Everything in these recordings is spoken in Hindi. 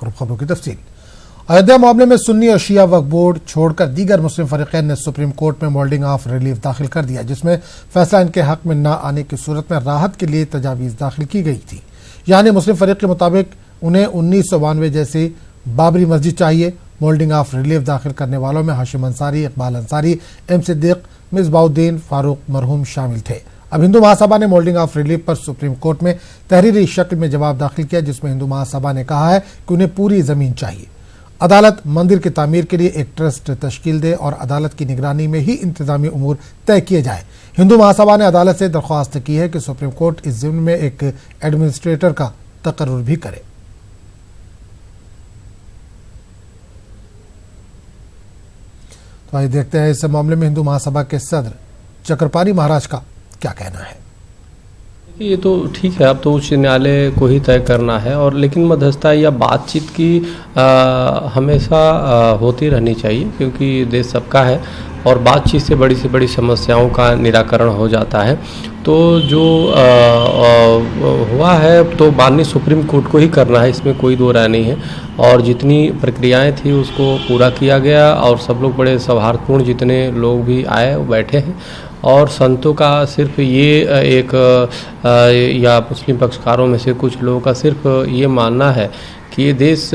और खबरों की तफसील। अयोध्या मामले में सुन्नी और शिया वक्फ बोर्ड छोड़कर दीगर मुस्लिम फरीकैन ने सुप्रीम कोर्ट में मोल्डिंग ऑफ रिलीफ दाखिल कर दिया, जिसमें फैसला इनके हक में न आने की सूरत में राहत के लिए तजावीज़ दाखिल की गई थी। यानी मुस्लिम फरीक के मुताबिक उन्हें 1992 जैसी बाबरी मस्जिद चाहिए। मोल्डिंग ऑफ रिलीफ दाखिल करने वालों में हाशिम अंसारी, इकबाल अंसारी, एम सिद्दीक, मिसबाउद्दीन फारूक मरहूम शामिल थे। अब हिंदू महासभा ने मोल्डिंग ऑफ रिलीफ पर सुप्रीम कोर्ट में तहरीरी शक्ल में जवाब दाखिल किया, जिसमें हिंदू महासभा ने कहा है कि उन्हें पूरी जमीन चाहिए। अदालत मंदिर की तामीर के लिए एक ट्रस्ट तश्कील दे और अदालत की निगरानी में ही इंतजामी उमूर तय किए जाए। हिंदू महासभा ने अदालत से दरख्वास्त की है कि सुप्रीम कोर्ट इस ज़िम्न में एक एडमिनिस्ट्रेटर का तकर्रुर भी करे। तो आइए देखते हैं इस मामले में हिंदू महासभा के सदर चक्रपाणी महाराज का क्या कहना है। ये तो ठीक है, अब तो उच्च न्यायालय को ही तय करना है, और लेकिन मध्यस्थता या बातचीत की हमेशा होती रहनी चाहिए, क्योंकि देश सबका है और बातचीत से बड़ी समस्याओं का निराकरण हो जाता है। तो जो हुआ है तो माननीय सुप्रीम कोर्ट को ही करना है, इसमें कोई दो राय नहीं है। और जितनी प्रक्रियाएं थी उसको पूरा किया गया और सब लोग बड़े सौहार्दपूर्ण, जितने लोग भी आए वो बैठे हैं। और संतों का सिर्फ ये एक या मुस्लिम पक्षकारों में से कुछ लोगों का सिर्फ ये मानना है कि ये देश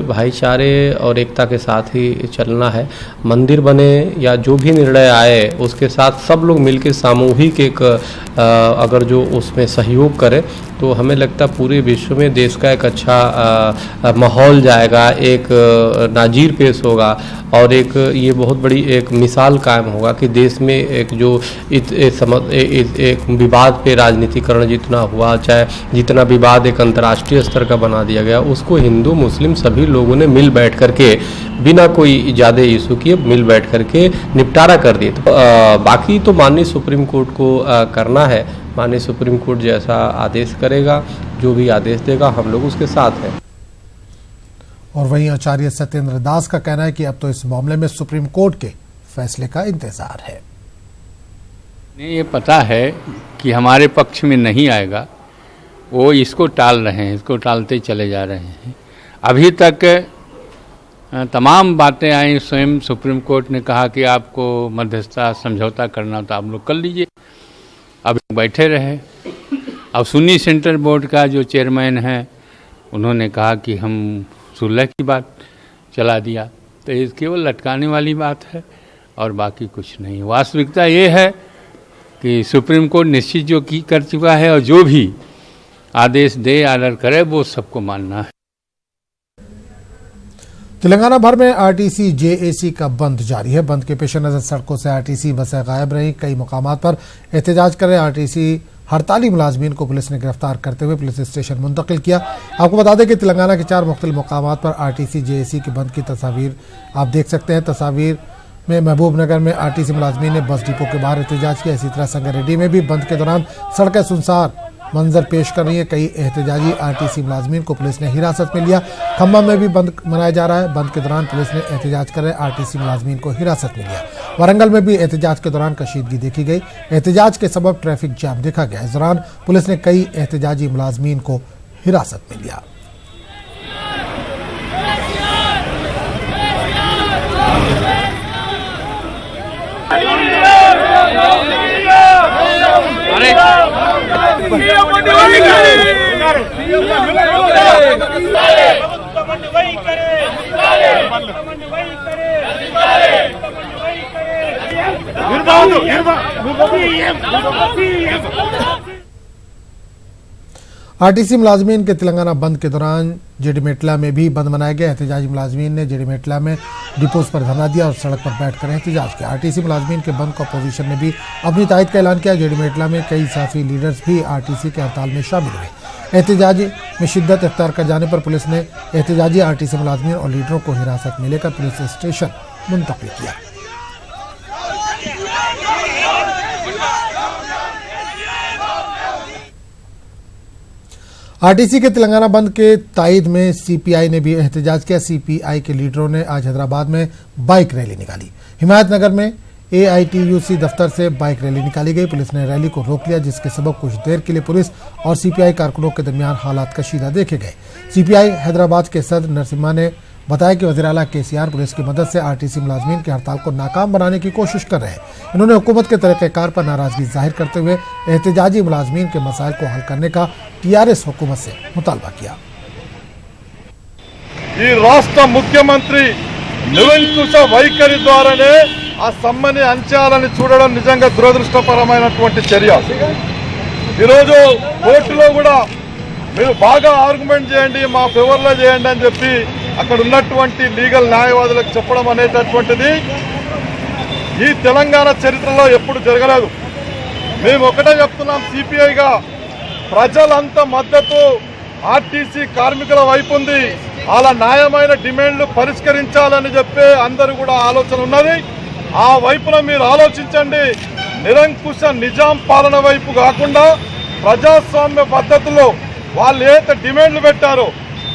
भाईचारे और एकता के साथ ही चलना है। मंदिर बने या जो भी निर्णय आए उसके साथ सब लोग मिलकर सामूहिक एक अगर जो उसमें सहयोग करें तो हमें लगता है पूरे विश्व में देश का एक अच्छा माहौल जाएगा, एक नाजीर पेश होगा और एक ये बहुत बड़ी एक मिसाल कायम होगा कि देश में एक जो एक विवाद पे राजनीतिकरण जितना हुआ, चाहे जितना विवाद एक अंतर्राष्ट्रीय स्तर का बना दिया गया, उसको हिंदू मुस्लिम सभी लोगों ने मिल बैठ करके बिना कोई ज़्यादा इशू किए मिल बैठ करके निपटारा कर दिए। तो बाकी तो माननीय सुप्रीम कोर्ट को करना है। माननीय सुप्रीम कोर्ट जैसा आदेश करेगा, जो भी आदेश देगा, हम लोग उसके साथ हैं। और वहीं आचार्य सत्येंद्र दास का कहना है कि अब तो इस मामले में सुप्रीम कोर्ट के फैसले का इंतजार है। ये पता है कि हमारे पक्ष में नहीं आएगा, वो इसको टाल रहे हैं, इसको टालते चले जा रहे हैं। अभी तक तमाम बातें आई, स्वयं सुप्रीम कोर्ट ने कहा कि आपको मध्यस्थता समझौता करना तो आप लोग कर लीजिए, अब बैठे रहे। अब सुन्नी सेंट्रल बोर्ड का जो चेयरमैन है उन्होंने कहा कि हम सुलह की बात चला दिया, तो ये केवल लटकाने वाली बात है और बाकी कुछ नहीं। वास्तविकता ये है कि सुप्रीम कोर्ट निश्चित जो की कर चुका है और जो भी आदेश दे, ऑर्डर करे, वो सबको मानना है। तेलंगाना भर में आरटीसी जेएसी का बंद जारी है। बंद के पेश नजर सड़कों से आरटीसी बसें गायब रहीं। कई मुकामात पर एहतजाज कर रहे आरटीसी हड़ताली मुलाजमीन को पुलिस ने गिरफ्तार करते हुए पुलिस स्टेशन मुंतकिल किया। आपको बता दें कि तेलंगाना के 4 मुख्तलिफ मुकामात पर आरटीसी जेएसी के बंद की तस्वीर आप देख सकते हैं। तस्वीर में महबूब नगर में आरटीसी मुलाजमीन ने बस डिपो के बाहर एहतजाज किया। इसी तरह संगारेड्डी में भी बंद के दौरान सड़कें सुनसान मंजर पेश कर रही है। कई एहतजाजी आरटीसी मुलाजमीन को पुलिस ने हिरासत में लिया। खम्मा में भी बंद मनाया जा रहा है। बंद के दौरान पुलिस ने एहतजाज कर रहे आरटीसी मुलाजमीन को हिरासत में लिया। वारंगल में भी एहतजाज के दौरान कशीदगी देखी गई। एहतजाज के सबब ट्रैफिक जाम देखा गया। इस दौरान पुलिस ने कई एहतजाजी मुलाजमीन को हिरासत में लिया। आरटीसी मुलाजमीन के तेलंगाना बंद के दौरान जेडीमेटला में भी बंद मनाया गया। एहतजाजी मुलाजमीन ने जेडीमेटला में डिपोज पर धरना दिया और सड़क पर बैठकर एहतजाज किया। आरटीसी मुलाजमीन के बंद को अपोजिशन ने भी अपनी तायद का ऐलान किया। जेडीमेटला में कई सियासी लीडर्स भी आरटीसी के हड़ताल में शामिल हुए। एहतजाजी में शिद्दत इख्तियार कर जाने पर पुलिस ने एहतजाजी आरटीसी मुलाजमीन और लीडरों को हिरासत में लेकर पुलिस स्टेशन मुंतकिल किया। आरटीसी के तेलंगाना बंद के तायद में सीपीआई ने भी एहतजाज किया। सीपीआई के लीडरों ने आज हैदराबाद में बाइक रैली निकाली। हिमायतनगर में AITUC दफ्तर से बाइक रैली निकाली गई। पुलिस ने रैली को रोक लिया, जिसके सबब कुछ देर के लिए पुलिस और CPI कारकुनों के दरमियान हालात कशीदा देखे गए। CPI हैदराबाद के सदर नरसिम्हा ने बताया कि वज़ीर आला KCR पुलिस की मदद से RTC मुलाजमीन की हड़ताल को नाकाम बनाने की कोशिश कर रहे हैं। इन्होंने हुकूमत के तरीक़ेकार पर नाराजगी जाहिर करते हुए एहतजाजी मुलाजमीन के मसाइल को हल करने का TRS हुकूमत से मुतालबा किया। ఈ రాష్ట్ర ముఖ్యమంత్రి నిరంకుశ వైఖరి ద్వారానే ఆ సమ్మని అంచాలని చూడడం నిజంగా దురదృష్టకరమైనటువంటి చర్య। ఈరోజు కోర్టులో కూడా మీరు బాగా ఆర్గ్యుమెంట్ చేయండి, మా ఫేవర్లో చేయండి అని చెప్పి అక్కడ ఉన్నటువంటి లీగల్ న్యాయవాదులకు చెప్పడం అనేటటువంటిది ఈ తెలంగాణ చరిత్రలో ఎప్పుడు జరగలేదు। మేము ఒకటే చెప్తున్నాం, CPIగా ప్రజలంతా మద్దతు RTC కార్మికుల వైపు ఉంది। వాళ్ళ న్యాయమైన డిమాండ్లు పరిష్కరించాలని చెప్పి అందరూ కూడా ఆలోచన ఉన్నది। ఆ వైపున మీరు ఆలోచించండి। నిరంకుశ నిజాం పాలన వైపు కాకుండా ప్రజాస్వామ్య పద్ధతిలో వాళ్ళు ఏదైతే డిమాండ్లు పెట్టారో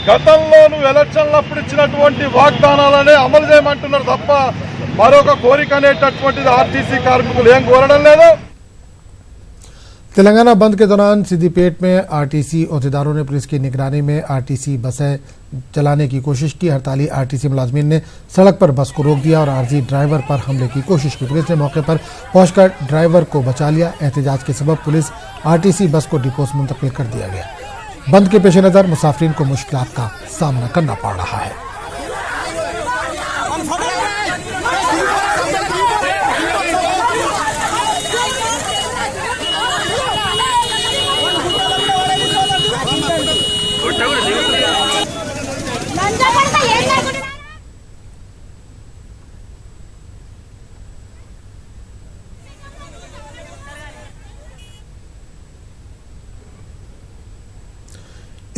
గతంలోనూ ఎలక్షన్లప్పుడు ఇచ్చినటువంటి వాగ్దానాలనే అమలు చేయమంటున్నారు తప్ప మరొక కోరిక అనేటటువంటిది RTC కార్మికులు ఏం కోరడం లేదు। तेलंगाना बंद के दौरान सिद्दीपेट में RTC अहदेदारों ने पुलिस की निगरानी में RTC बसें चलाने की कोशिश की। हड़ताली RTC मुलाजमीन ने सड़क पर बस को रोक दिया और आरजी ड्राइवर पर हमले की कोशिश की। पुलिस ने मौके पर पहुंचकर ड्राइवर को बचा लिया। एहतजाज के सबब पुलिस RTC बस को डिपो से मुंतकिल कर दिया गया। बंद के पेश नज़र मुसाफिरीन को मुश्किलात का सामना करना पड़ रहा है।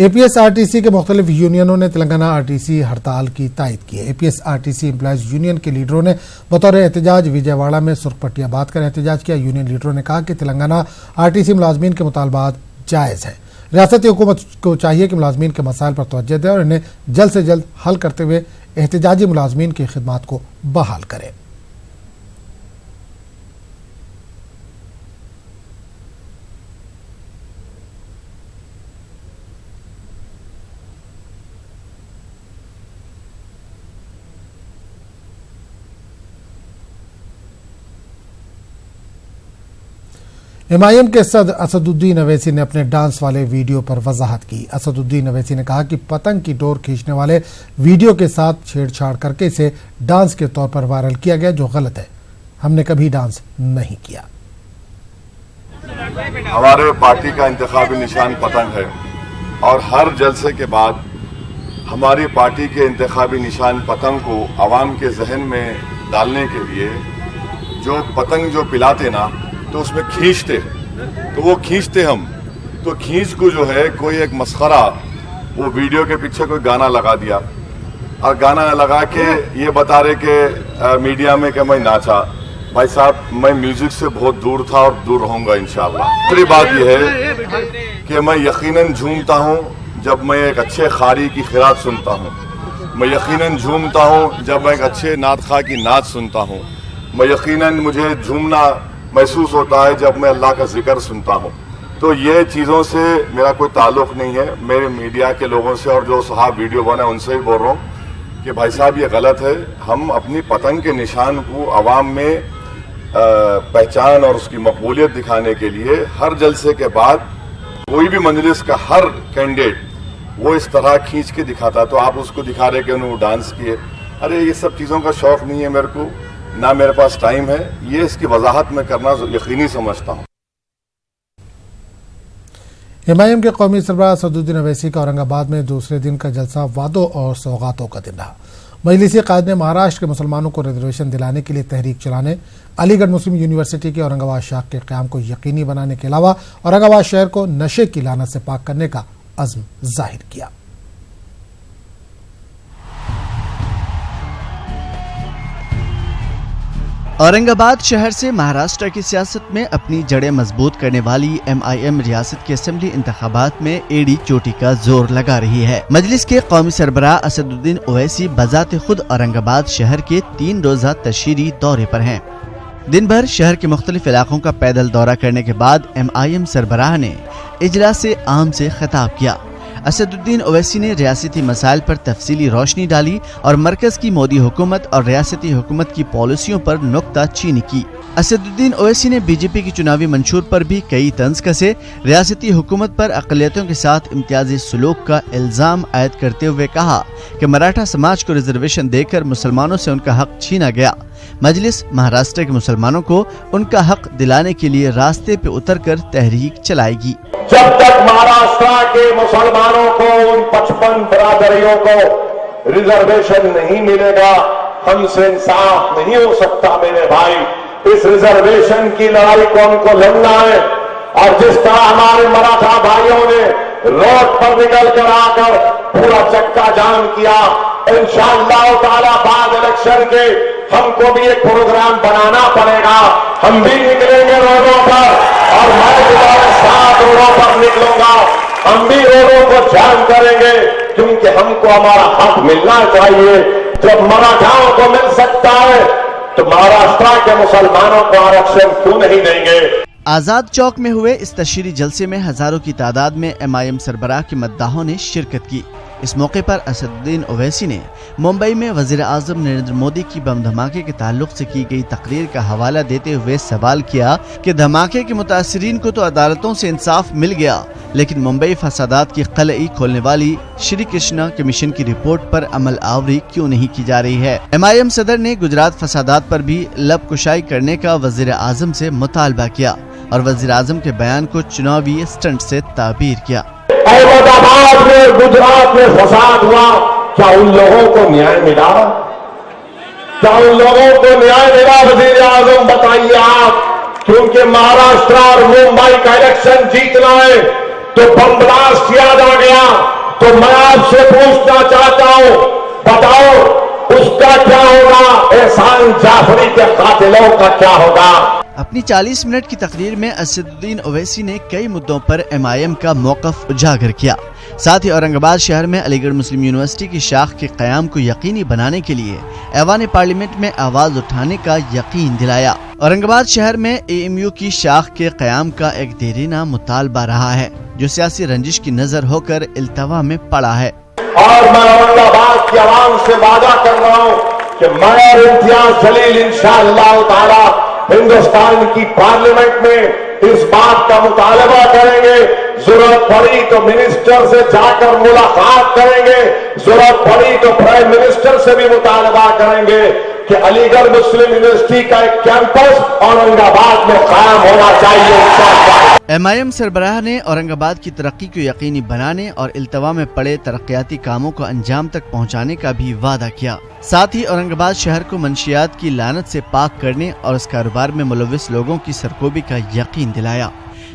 APSRTC के मुख्तलिफ यूनियनों ने तेलंगाना RTC हड़ताल की तायद की है। APSRTC एम्प्लॉयज यूनियन के लीडरों ने बतौर एहतजाज विजयवाड़ा में सुर्ख पट्टियां बांध कर एहतजाज किया। यूनियन लीडरों ने कहा कि तेलंगाना RTC मुलाजमीन के मुतालबात जायज़ है। रियासती हुकूमत को चाहिए कि मुलाजमीन के मसाइल पर तवज्जो दे और इन्हें जल्द से जल्द हल करते हुए एहतजाजी मुलाजमीन की खिदमात को बहाल करे। MIM के सदर असदुद्दीन अवैसी ने अपने डांस वाले वीडियो पर वजाहत की। असदुद्दीन अवैसी ने कहा कि पतंग की डोर खींचने वाले वीडियो के साथ छेड़छाड़ करके इसे डांस के तौर पर वायरल किया गया, जो गलत है। हमने कभी डांस नहीं किया। हमारे पार्टी का इंतखाबी निशान पतंग है और हर जलसे के बाद हमारी पार्टी के इंतखाबी निशान पतंग को आवाम के जहन में डालने के लिए जो पतंग जो पिलाते ना तो उसमें खींचते, तो वो खींचते हम तो खींच को जो है कोई एक मस्खरा वो वीडियो के पीछे कोई गाना लगा दिया और गाना लगा के ये बता रहे कि मीडिया में कि मैं नाचा। भाई साहब, मैं म्यूजिक से बहुत दूर था और दूर रहूंगा इंशाल्लाह। दूसरी बात यह है कि मैं यकीनन झूमता हूँ जब मैं एक अच्छे खारी की खिरात सुनता हूँ। मैं यकीनन झूमता हूँ जब मैं एक अच्छे नात खा की नात सुनता हूँ। मैं यकीनन मुझे झूमना महसूस होता है जब मैं अल्लाह का जिक्र सुनता हूँ। तो ये चीज़ों से मेरा कोई ताल्लुक़ नहीं है। मेरे मीडिया के लोगों से और जो साहब वीडियो बने उनसे ही बोल रहा हूँ कि भाई साहब ये गलत है। हम अपनी पतंग के निशान को आवाम में पहचान और उसकी मकबूलियत दिखाने के लिए हर जलसे के बाद कोई भी मजलिस का हर कैंडिडेट वो इस तरह खींच के दिखाता, तो आप उसको दिखा रहे कि उन्होंने डांस किए। अरे ये सब चीज़ों का शौक़ नहीं है मेरे को, ना मेरे पास टाइम है। ये इसकी वजाहत में करना यकीनी समझता हूँ। MIM के कौमी सरबराह असदुद्दीन अवैसी का औरंगाबाद में दूसरे दिन का जलसा वादों और सौगातों का दिन रहा। मजलिसी कायद ने महाराष्ट्र के मुसलमानों को रिजर्वेशन दिलाने के लिए तहरीक चलाने, अलीगढ़ मुस्लिम यूनिवर्सिटी के औरंगाबाद शाख के क़याम को यकीनी बनाने के अलावा औरंगाबाद शहर को नशे की लानत से पाक करने का अज़्म जाहिर किया। औरंगाबाद शहर से महाराष्ट्र की सियासत में अपनी जड़ें मजबूत करने वाली MIM रियासत के असेंबली इंतखाबात में एड़ी चोटी का जोर लगा रही है। मजलिस के कौमी सरबराह असदुद्दीन ओवैसी बजाते खुद औरंगाबाद शहर के 3 रोजा तशहीरी दौरे पर हैं। दिन भर शहर के मुख्तलिफ इलाकों का पैदल दौरा करने के बाद MIM सरबराह ने इजलास आम से खिताब किया। असदुद्दीन ओवैसी ने रियासती मसाइल पर तफसीली रोशनी डाली और मरकज की मोदी हुकूमत और रियासती हुकूमत की पॉलिसियों पर नुक्ताचीनी की। असदुद्दीन ओवैसी ने बीजेपी की चुनावी मंशूर पर भी कई तंज कसे। रियासती हुकूमत पर अक़लियतों के साथ इम्तियाजी सलूक का इल्जाम आयद करते हुए कहा कि मराठा समाज को रिजर्वेशन देकर मुसलमानों से उनका हक छीना गया। मजलिस महाराष्ट्र के मुसलमानों को उनका हक दिलाने के लिए रास्ते पे उतरकर तहरीक चलाएगी। जब तक महाराष्ट्र के मुसलमानों को उन 55 बिरादरियों को रिजर्वेशन नहीं मिलेगा, हमसे इंसाफ नहीं हो सकता। मेरे भाई, इस रिजर्वेशन की लड़ाई को हमको लड़ना है। और जिस तरह हमारे मराठा भाइयों ने रोड पर निकल कर आकर पूरा चक्का जाम किया, इंशाअल्लाह ताला बाद इलेक्शन के हमको भी एक प्रोग्राम बनाना पड़ेगा। हम भी निकलेंगे रोडों पर और मैं तुम्हारे साथ रोडों पर निकलूंगा। हम भी रोडों को जाम करेंगे क्योंकि हमको हमारा हक मिलना चाहिए। जब मराठाओं को मिल सकता है तो महाराष्ट्र के मुसलमानों को आरक्षण क्यों नहीं देंगे। आजाद चौक में हुए इस तशहीरी जलसे में हजारों की तादाद में MIM सरबराह के मद्दाहों ने शिरकत की। इस मौके पर असदुद्दीन ओवैसी ने मुंबई में वजीर आजम नरेंद्र मोदी की बम धमाके के ताल्लुक से की गई तकरीर का हवाला देते हुए सवाल किया कि धमाके के मुतासिरीन को तो अदालतों से इंसाफ मिल गया, लेकिन मुंबई फसादात की कलई खोलने वाली श्री कृष्णा कमीशन की रिपोर्ट पर अमल आवरी क्यों नहीं की जा रही है। MIM सदर ने गुजरात फसादात पर भी लब कुशाई करने का वजीर आजम से मुतालबा किया और वजीर आजम के बयान को चुनावी स्टंट से ताबीर किया। अहमदाबाद में, गुजरात में फसाद हुआ, क्या उन लोगों को न्याय मिला? क्या उन लोगों को न्याय मिला? वजीर आजम बताइए आप। क्योंकि महाराष्ट्र और मुंबई का इलेक्शन जीतना है तो बम ब्लास्ट याद आ गया। तो मैं आपसे पूछना चाहता हूं, बताओ उसका क्या होगा? एहसान जाफरी के कातिलों का क्या होगा? अपनी 40 मिनट की तकरीर में असदुद्दीन ओवैसी ने कई मुद्दों पर MIM का मौक़िफ़ उजागर किया। साथ ही औरंगाबाद शहर में अलीगढ़ मुस्लिम यूनिवर्सिटी की शाख के क़याम को यकीनी बनाने के लिए ऐवान पार्लियामेंट में आवाज उठाने का यकीन दिलाया। औरंगाबाद शहर में AMU की शाख के क़याम का एक देरीना मुतालबा रहा है जो सियासी रंजिश की नजर होकर इल्तवा में पड़ा है। और मैं औरंगाबाद की आवाम से वादा कर रहा हूँ कि मैं और इम्तियाज जलील इंशाअल्लाह ताला हिंदुस्तान की पार्लियामेंट में इस बात का मुतालबा करेंगे। जरूरत पड़ी तो मिनिस्टर से जाकर मुलाकात करेंगे, जरूरत पड़ी तो प्राइम मिनिस्टर से भी मुतालबा करेंगे कि अलीगढ़ मुस्लिम यूनिवर्सिटी का एक कैंपस औरंगाबाद में कायम होना चाहिए। MIM सरबराह ने औरंगाबाद की तरक्की को यकीनी बनाने और इल्तवा में पड़े तरक्याती कामों को अंजाम तक पहुंचाने का भी वादा किया। साथ ही औरंगाबाद शहर को मंशियात की लानत से पाक करने और इस कारोबार में मुलव्विस लोगों की सरकोबी का यकीन दिलाया,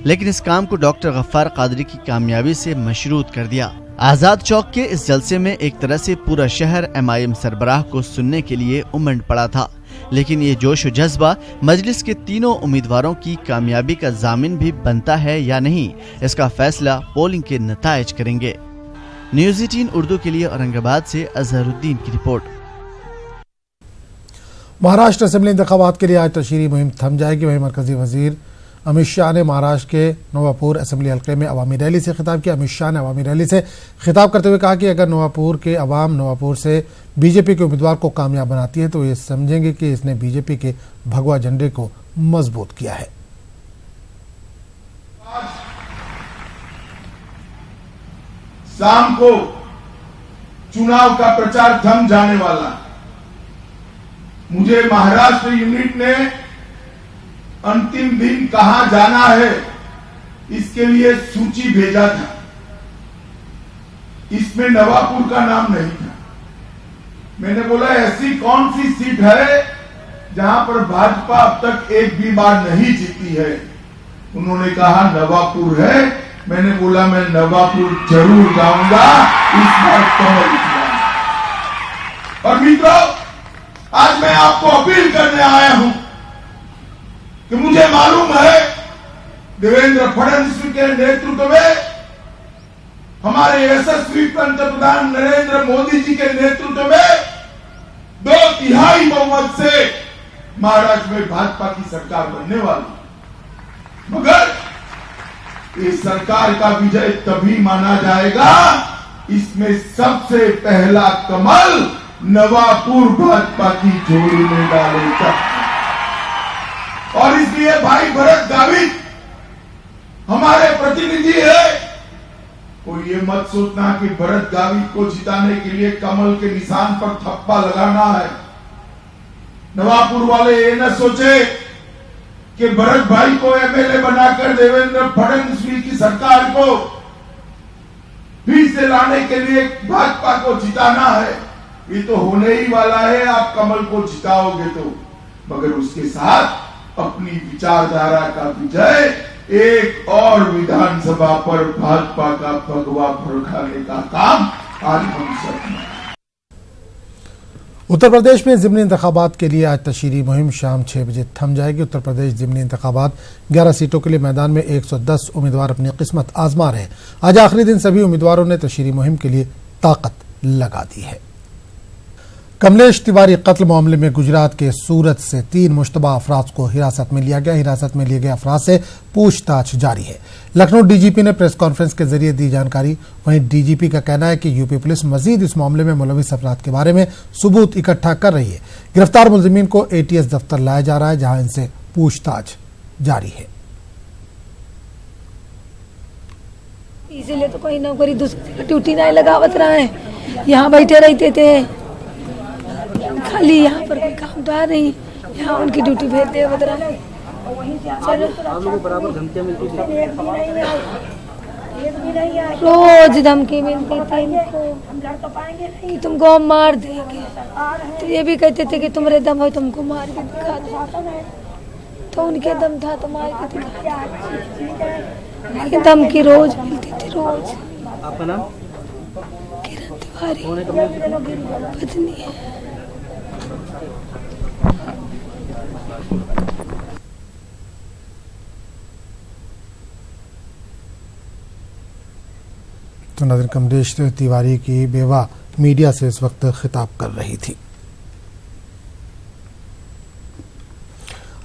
लेकिन इस काम को डॉक्टर गफ्फार कादरी की कामयाबी से मशरूत कर दिया। आजाद चौक के इस जलसे में एक तरह से पूरा शहर MIM सरबराह को सुनने के लिए उमड़ पड़ा था, लेकिन ये जोश व जज्बा मजलिस के तीनों उम्मीदवारों की कामयाबी का जामिन भी बनता है या नहीं, इसका फैसला पोलिंग के नताइज करेंगे। न्यूज़ 18 उर्दू के लिए औरंगाबाद से अजहरुद्दीन की रिपोर्ट। महाराष्ट्र असेंबली इंतखाबात के लिए आज तशहीरी मुहिम थम जाएगी। वहीं मरकजी वजीर अमित शाह ने महाराष्ट्र के नवापुर असेंबली हल्के में अवामी रैली से खिताब किया। अमित शाह ने अवामी रैली से खिताब करते हुए कहा कि अगर नवापुर के अवाम नवापुर से बीजेपी के उम्मीदवार को कामयाब बनाती है तो ये समझेंगे कि इसने बीजेपी के भगवा झंडे को मजबूत किया है। शाम को चुनाव का प्रचार थम जाने वाला। मुझे महाराष्ट्र यूनिट ने अंतिम दिन कहां जाना है इसके लिए सूची भेजा था। इसमें नवापुर का नाम नहीं था। मैंने बोला ऐसी कौन सी सीट है जहां पर भाजपा अब तक एक भी बार नहीं जीती है। उन्होंने कहा नवापुर है। मैंने बोला मैं नवापुर जरूर जाऊंगा, इस बार कमल जाऊंगा। और मित्रों, आज मैं आपको अपील करने आया हूं कि मुझे मालूम है देवेंद्र फडणवीस के नेतृत्व में, हमारे यशस्वी पंतप्रधान नरेंद्र मोदी जी के नेतृत्व में 2/3 बहुमत से महाराष्ट्र में भाजपा की सरकार बनने वाली, मगर इस सरकार का विजय तभी माना जाएगा इसमें सबसे पहला कमल नवापुर भाजपा की झोली में डालेगा। और इसलिए भाई भरत गावित हमारे प्रतिनिधि है। कोई ये मत सोचना कि भरत गावित को जिताने के लिए कमल के निशान पर थप्पा लगाना है। नवापुर वाले ये न सोचे कि भरत भाई को एमएलए बनाकर देवेंद्र फडणवीस की सरकार को फिर से लाने के लिए भाजपा को जिताना है। ये तो होने ही वाला है, आप कमल को जिताओगे तो, मगर उसके साथ अपनी विचारधारा का विजय एक और विधानसभा पर भाजपा का भगवा फड़काने का काम आज हम सब में। उत्तर प्रदेश में ज़िमनी इंतखाबात के लिए आज तशहीरी मुहिम शाम 6 बजे थम जाएगी। उत्तर प्रदेश ज़िमनी इंतखाबात 11 सीटों के लिए मैदान में 110 उम्मीदवार अपनी किस्मत आजमा रहे हैं। आज आखिरी दिन सभी उम्मीदवारों ने तशहीरी मुहिम के लिए ताकत लगा दी है। कमलेश तिवारी कत्ल मामले में गुजरात के सूरत से 3 मुश्तबा अफराद को हिरासत में लिया गया। हिरासत में लिए गए अफराद से पूछताछ जारी है। लखनऊ डीजीपी ने प्रेस कॉन्फ्रेंस के जरिए दी जानकारी। वहीं डीजीपी का कहना है कि यूपी पुलिस मजीद इस मामले में मुलविस अफराद के बारे में सबूत इकट्ठा कर रही है। गिरफ्तार मुलजिमीन को एटीएस दफ्तर लाया जा रहा है, जहां इनसे पूछताछ जारी है। इसीलिए तो कोई नौकरी दूसरी ड्यूटी नहीं लगावत रहा है, यहाँ बैठे रहते थे। खाली यहाँ पर कोई काम तो है नहीं, यहाँ उनकी ड्यूटी भेज दे बदरा। रोज धमकी मिलती थी इनको कि तुमको हम मार देंगे, तो ये भी कहते थे कि तुम्हारे दम हो तुमको मार के दिखा दो, तो उनके दम था तो मार के दिखा दो। लेकिन धमकी रोज मिलती थी, रोज। आपका नाम? किरण तिवारी पत्नी है। तो नाज़रीन, कमलेश तिवारी की बेवा मीडिया से इस वक्त खिताब कर रही थी।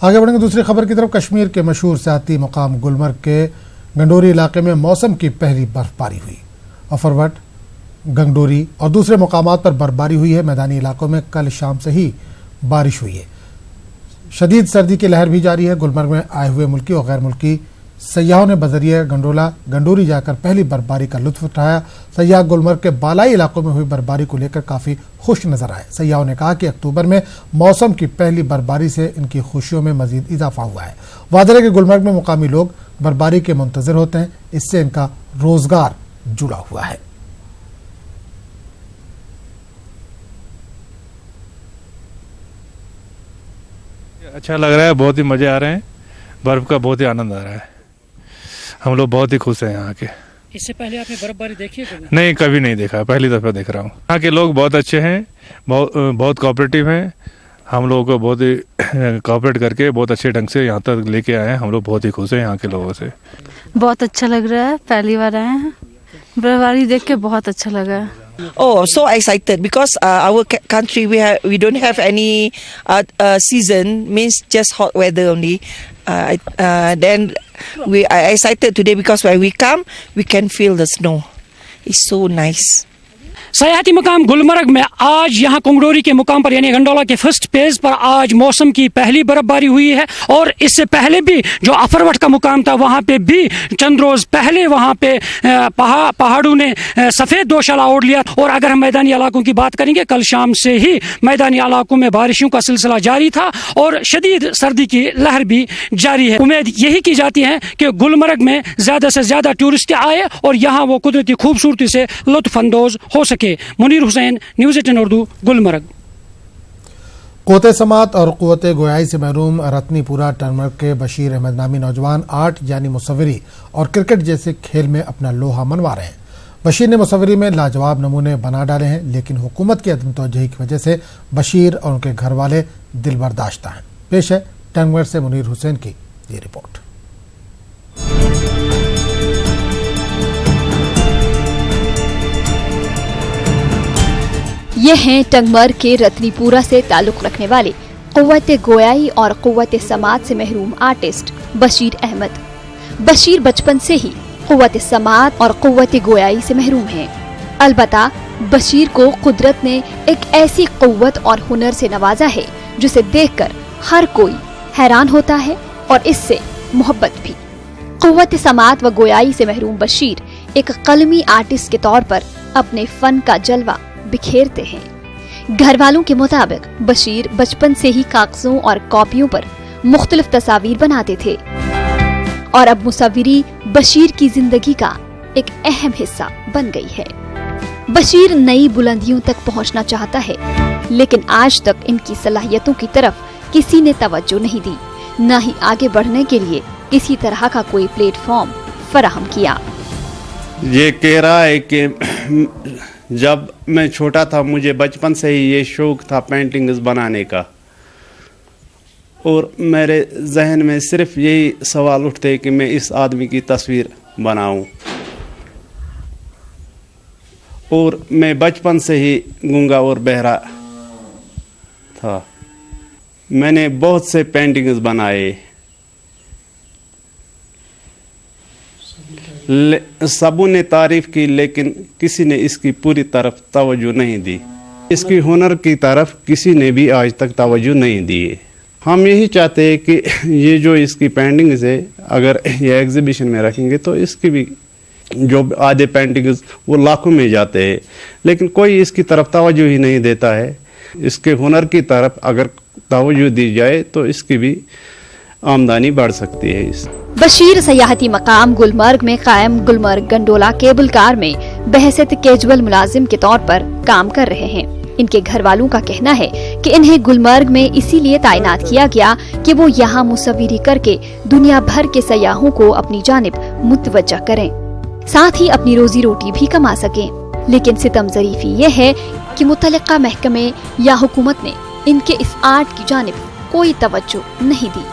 आगे बढ़ेंगे दूसरी खबर की तरफ। कश्मीर के मशहूर सियाती मुकाम गुलमर्ग के गंडोरी इलाके में मौसम की पहली बर्फबारी हुई। अफरवट, गंगडोरी और दूसरे मुकामात पर बर्फबारी हुई है। मैदानी इलाकों में कल शाम से ही बारिश हुई है। शदीद सर्दी की लहर भी जारी है। गुलमर्ग में आए हुए मुल्की और गैर मुल्की सयाहों ने बजरिया गंडोरी जाकर पहली बर्फबारी का लुत्फ उठाया। सयाह गुलमर्ग के बालाई इलाकों में हुई बर्फबारी को लेकर काफी खुश नजर आए। सयाहों ने कहा कि अक्टूबर में मौसम की पहली बर्फबारी से इनकी खुशियों में मजीद इजाफा हुआ है। वाज़ेह है कि गुलमर्ग में मुकामी लोग बर्फबारी के मुंतजर होते हैं, इससे इनका रोजगार जुड़ा हुआ है। अच्छा लग रहा है, बहुत ही मजे आ रहे हैं, बर्फ का बहुत ही आनंद आ रहा है। हम लोग बहुत ही खुश हैं यहाँ के। इससे पहले आपने बर्फबारी देखी है कभी? नहीं, कभी नहीं देखा, पहली दफा देख रहा हूँ। यहाँ के लोग बहुत अच्छे हैं, बहुत कोऑपरेटिव हैं। हम लोगों को बहुत ही कोऑपरेट करके बहुत अच्छे ढंग से यहाँ तक लेके आए हैं। हम लोग बहुत ही खुश हैं यहाँ के लोगों से। बहुत अच्छा लग रहा है, पहली बार आए हैं, बर्फबारी देख के बहुत अच्छा लगा है। Oh, so excited because our country we don't have any season, means just hot weather only. Then we are excited today because when we come, we can feel the snow. It's so nice. सयाहती मुकाम गुलमर्ग में आज यहाँ कुंगडोरी के मुकाम पर यानी गंडोला के फर्स्ट पेज पर आज मौसम की पहली बर्फबारी हुई है। और इससे पहले भी जो अफरवट का मुकाम था वहाँ पे भी चंद रोज पहले वहाँ पे पहाड़ों ने सफ़ेद दोशाला ओढ़ लिया। और अगर हम मैदानी इलाकों की बात करेंगे, कल शाम से ही मैदानी इलाकों में बारिशों का सिलसिला जारी था और शदीद सर्दी की लहर भी जारी है। उम्मीद यही की जाती है कि गुलमर्ग में ज़्यादा से ज़्यादा टूरिस्ट आए और यहाँ वो कुदरती खूबसूरती से लुत्फानंदोज हो सके। मुनीर हुसैन, न्यूज़ 18 उर्दू, गुलमर्ग। कोते समात और कुव्वते गोयाई से महरूम रत्नीपुरा टर्मर्ग के बशीर अहमद नामी नौजवान आर्ट यानी मुसव्वरी और क्रिकेट जैसे खेल में अपना लोहा मनवा रहे हैं। बशीर ने मुसव्वरी में लाजवाब नमूने बना डाले हैं, लेकिन हुकूमत की अदम तवज्जुही की वजह से बशीर और उनके घर वाले दिल बर्दाश्ता हैं। पेश है टर्मर्ग से मुनीर हुसैन की ये रिपोर्ट। ये हैं टंगमर्ग के रत्नीपुरा से ताल्लुक रखने वाले क़ुव्वत गोयाई और क़ुव्वत समात से महरूम आर्टिस्ट बशीर अहमद। बशीर बचपन से ही क़ुव्वत समात और क़ुव्वत गोयाई से महरूम हैं। अलबत्ता बशीर को कुदरत ने एक ऐसी क़ुव्वत और हुनर से नवाजा है जिसे देखकर हर कोई हैरान होता है और इससे मोहब्बत भी। क़ुव्वत समात व गोयाई से महरूम बशीर एक कलमी आर्टिस्ट के तौर पर अपने फन का जलवा बिखेरते हैं। घर वालों के मुताबिक बशीर बचपन से ही कागजों और कॉपियों पर मुख्तलिफ तस्वीर बनाते थे और अब मुसव्विरी बशीर की जिंदगी का एक अहम हिस्सा बन गई है। बशीर नई बुलंदियों तक पहुंचना चाहता है, लेकिन आज तक इनकी सलाहियतों की तरफ किसी ने तवज्जो नहीं दी, न ही आगे बढ़ने के लिए किसी तरह का कोई प्लेटफॉर्म फराहम किया। ये कह रहा है कि जब मैं छोटा था मुझे बचपन से ही ये शौक था पेंटिंग्स बनाने का, और मेरे जहन में सिर्फ यही सवाल उठते कि मैं इस आदमी की तस्वीर बनाऊं। और मैं बचपन से ही गूंगा और बहरा था। मैंने बहुत से पेंटिंग्स बनाए, सबों ने तारीफ की, लेकिन किसी ने इसकी पूरी तरफ तवज्जो नहीं दी। इसकी हुनर की तरफ किसी ने भी आज तक तवज्जो नहीं दी है। हम यही चाहते हैं कि ये जो इसकी पेंटिंग्स है, अगर ये एग्जीबिशन में रखेंगे तो इसकी भी जो आधे पेंटिंग्स वो लाखों में जाते हैं, लेकिन कोई इसकी तरफ तवज्जो ही नहीं देता है। इसके हुनर की तरफ अगर तवज्जो दी जाए तो इसकी भी आमदनी बढ़ सकती है। बशीर सयाहती मकाम गुलमर्ग में कायम गुलमर्ग गंडोला केबल कार में बहैसियत कैजुअल मुलाजिम के तौर पर काम कर रहे हैं। इनके घर वालों का कहना है कि इन्हें गुलमर्ग में इसीलिए तैनात किया गया कि वो यहाँ मुसव्विरी करके दुनिया भर के सयाहों को अपनी जानिब मुतवज्जा करें, साथ ही अपनी रोजी रोटी भी कमा सकें। लेकिन सितम ज़रीफी ये है कि मुतल्लिका महकमे या हुकूमत ने इनके इस आर्ट की जानिब कोई तवज्जो नहीं दी।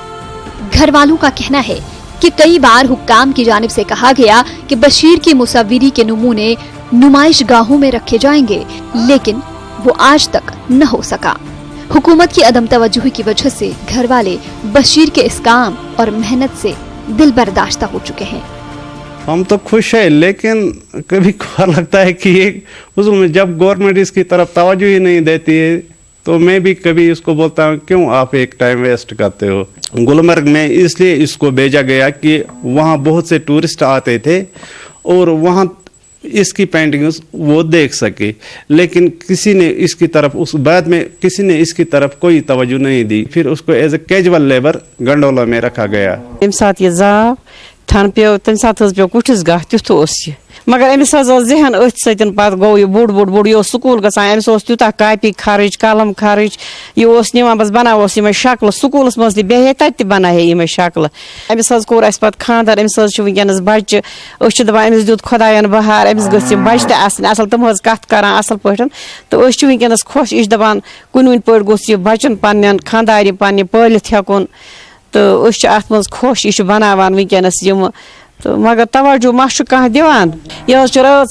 घर वालों का कहना है कि कई बार हुक्काम की जानिब से कहा गया कि बशीर की मुसव्विरी के नमूने नुमाइश गाहों में रखे जाएंगे, लेकिन वो आज तक न हो सका। हुकूमत की अदम तवज्जुही की वजह से घर वाले बशीर के इस काम और मेहनत से दिल बर्दाश्ता हो चुके हैं। हम तो खुश है, लेकिन कभी कभार लगता है कि ये उसमें जब गवर्नमेंट इसकी तरफ तवज्जो ही नहीं देती है तो मैं भी कभी इसको बोलता हूँ क्यों आप एक टाइम वेस्ट करते हो। गुलमर्ग में इसलिए इसको भेजा गया कि वहाँ बहुत से टूरिस्ट आते थे और वहाँ इसकी पेंटिंग्स वो देख सके, लेकिन किसी ने इसकी तरफ उस बाद में किसी ने इसकी तरफ कोई तवज्जो नहीं दी। फिर उसको as a casual labour gondola में रखा गया। थन पे तम सात पे कुठिस गह तुथ मगर अमिस जहन अथ सतन पे गो यह बोड़ बोड़ बोड़ यह स्कूल गसान अमिस त्यूता कापी खर्च कलम खर्च यह निवान बस बनावस यम शक्ल स्कूलस मज बेहे तत बनाहे यम शक्ल अमिस कोर अस पे खानदार अमिस वनकस बच्चे दपान अमिस दित खुदायन बहार अमिस गम बच्चे असल तम कत कर असल पे तो वनकस खुश यह दपान कुन पे गोस यह बच्चन पन्न खानदार पन्न पलित हेकुन तो अत मज खुश यह बनावान वनकस यम तो मगर तवज्जो मा कह दिवान यह रात